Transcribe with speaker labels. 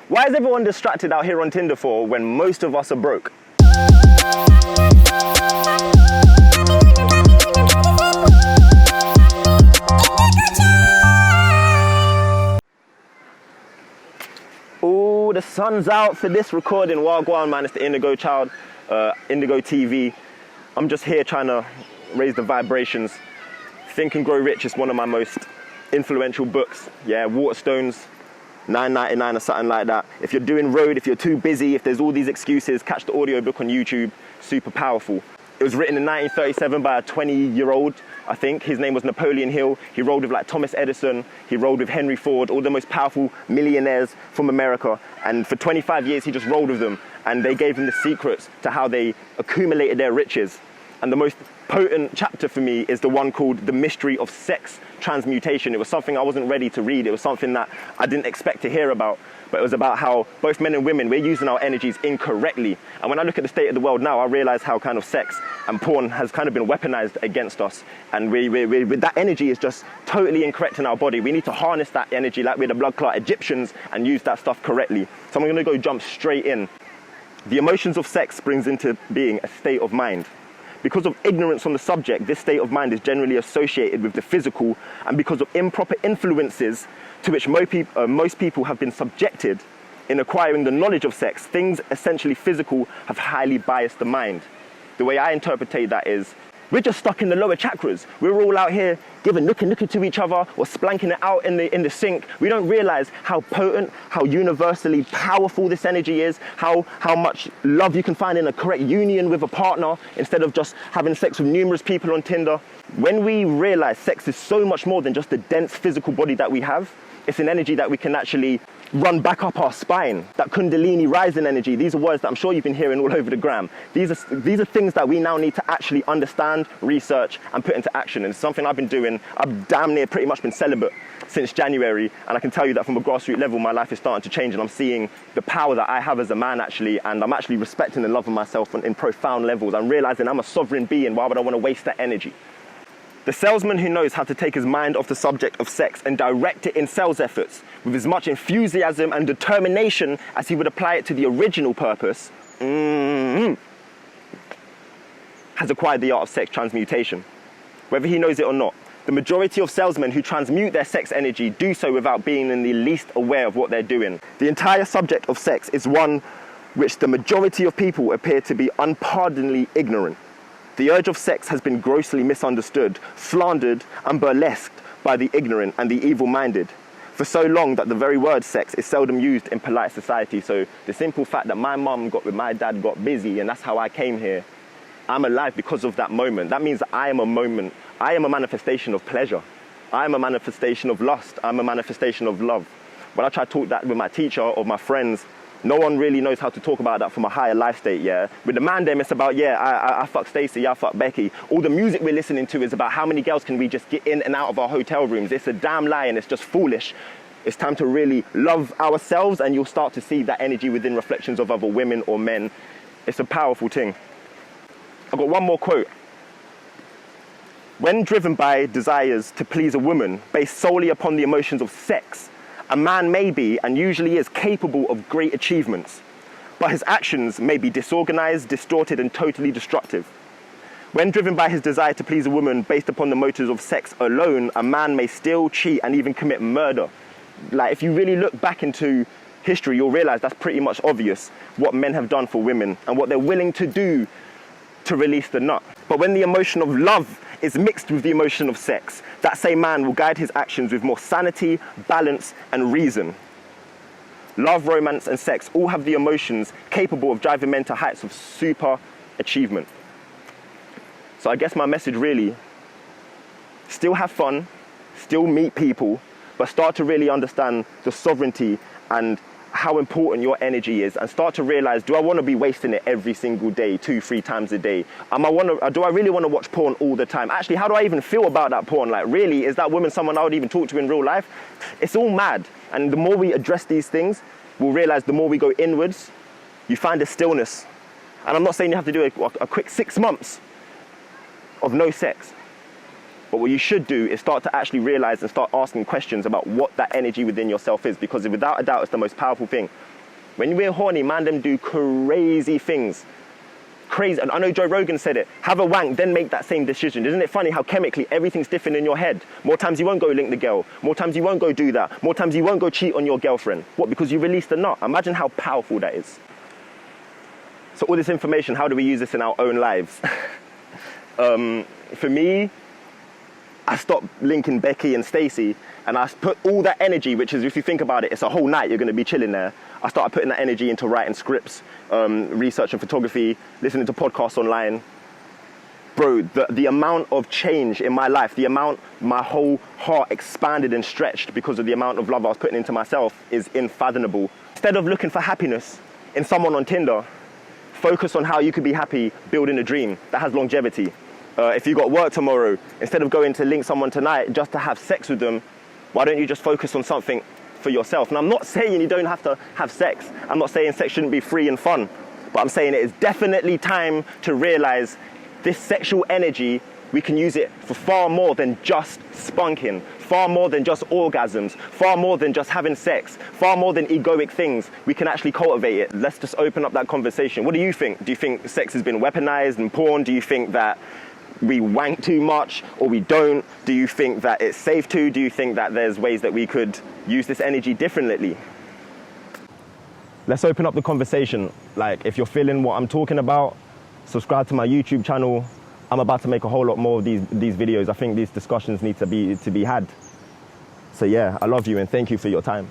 Speaker 1: Why is everyone distracted out here on Tinder for when most of us are broke? Oh, the sun's out for this recording. Wagwan, man, it's the INDIGOOCHILD, INDIGOOTV. I'm just here trying to raise the vibrations. Think and Grow Rich is one of my most influential books. Yeah, Waterstones, $9.99 or something like that. If you're doing road, if you're too busy, if there's all these excuses, catch the audiobook on YouTube. Super powerful. It was written in 1937 by a 20-year-old, I think. His name was Napoleon Hill. He rode with like Thomas Edison. He rode with Henry Ford, all the most powerful millionaires from America. And for 25 years, he just rode with them. And they gave him the secrets to how they accumulated their riches. And the most potent chapter for me is the one called The Mystery of Sex Transmutation. It was something I wasn't ready to read. It was something that I didn't expect to hear about. But it was about how both men and women, we're using our energies incorrectly. And when I look at the state of the world now, I realize how kind of sex and porn has kind of been weaponized against us. And that energy is just totally incorrect in our body. We need to harness that energy like we're the blood clot Egyptians and use that stuff correctly. So I'm gonna go jump straight in. The emotions of sex brings into being a state of mind. Because of ignorance on the subject, this state of mind is generally associated with the physical, and because of improper influences to which most people have been subjected in acquiring the knowledge of sex, things essentially physical have highly biased the mind. The way I interpret that is, we're just stuck in the lower chakras. We're all out here giving looking to each other or splanking it out in the sink. We don't realize how potent, how universally powerful this energy is, how much love you can find in a correct union with a partner instead of just having sex with numerous people on Tinder. When we realize sex is so much more than just the dense physical body that we have, it's an energy that we can actually run back up our spine. That Kundalini rising energy, these are words that I'm sure you've been hearing all over the gram. These are things that we now need to actually understand, research, and put into action. And it's something I've been doing. I've damn near pretty much been celibate since January. And I can tell you that from a grassroots level, my life is starting to change. And I'm seeing the power that I have as a man, actually. And I'm actually respecting and loving myself in profound levels. I'm realizing I'm a sovereign being. Why would I want to waste that energy? The salesman who knows how to take his mind off the subject of sex and direct it in sales efforts with as much enthusiasm and determination as he would apply it to the original purpose, has acquired the art of sex transmutation. Whether he knows it or not, the majority of salesmen who transmute their sex energy do so without being in the least aware of what they're doing. The entire subject of sex is one which the majority of people appear to be unpardonably ignorant. The urge of sex has been grossly misunderstood, slandered and burlesqued by the ignorant and the evil-minded for so long that the very word sex is seldom used in polite society. So the simple fact that my mum got with my dad got busy and that's how I came here, I'm alive because of that moment. That means that I am a moment, I am a manifestation of pleasure. I am a manifestation of lust. I'm a manifestation of love. When I try to talk that with my teacher or my friends, no one really knows how to talk about that from a higher life state, yeah? With the man them, it's about, yeah, I fuck Stacey, I fuck Becky. All the music we're listening to is about how many girls can we just get in and out of our hotel rooms. It's a damn lie and it's just foolish. It's time to really love ourselves and you'll start to see that energy within reflections of other women or men. It's a powerful thing. I've got one more quote. When driven by desires to please a woman based solely upon the emotions of sex, a man may be, and usually is, capable of great achievements, but his actions may be disorganized, distorted, and totally destructive. When driven by his desire to please a woman based upon the motives of sex alone, a man may steal, cheat, and even commit murder. Like, if you really look back into history, you'll realize that's pretty much obvious what men have done for women and what they're willing to do to release the nut. But when the emotion of love is mixed with the emotion of sex, that same man will guide his actions with more sanity, balance, and reason. Love, romance, and sex all have the emotions capable of driving men to heights of super achievement. So I guess my message really, still have fun, still meet people, but start to really understand the sovereignty and how important your energy is, and start to realize, do I want to be wasting it every single day, 2-3 times a day? Do I really want to watch porn all the time? Actually, how do I even feel about that porn? Like, really, is that woman someone I would even talk to in real life? It's all mad. And the more we address these things, we'll realize the more we go inwards, you find a stillness. And I'm not saying you have to do a quick 6 months of no sex. But what you should do is start to actually realize and start asking questions about what that energy within yourself is, because without a doubt, it's the most powerful thing. When we're horny, man, them do crazy things. Crazy. And I know Joe Rogan said it. Have a wank, then make that same decision. Isn't it funny how chemically everything's different in your head? More times you won't go link the girl. More times you won't go do that. More times you won't go cheat on your girlfriend. What? Because you released the nut. Imagine how powerful that is. So all this information, how do we use this in our own lives? For me, I stopped linking Becky and Stacey, and I put all that energy, which is, if you think about it, it's a whole night you're going to be chilling there. I started putting that energy into writing scripts, research and photography, listening to podcasts online. Bro, the amount of change in my life, the amount my whole heart expanded and stretched because of the amount of love I was putting into myself is unfathomable. Instead of looking for happiness in someone on Tinder, focus on how you could be happy building a dream that has longevity. If you got work tomorrow, instead of going to link someone tonight just to have sex with them, why don't you just focus on something for yourself? And I'm not saying you don't have to have sex. I'm not saying sex shouldn't be free and fun. But I'm saying it is definitely time to realize this sexual energy, we can use it for far more than just spunking, far more than just orgasms, far more than just having sex, far more than egoic things. We can actually cultivate it. Let's just open up that conversation. What do you think? Do you think sex has been weaponized and porn? Do you think that we wank too much or we don't? Do you think that it's safe to? Do you think that there's ways that we could use this energy differently? Let's open up the conversation. Like, if you're feeling what I'm talking about, subscribe to my YouTube channel. I'm about to make a whole lot more of these videos. I think these discussions need to be had. So yeah, I love you and thank you for your time.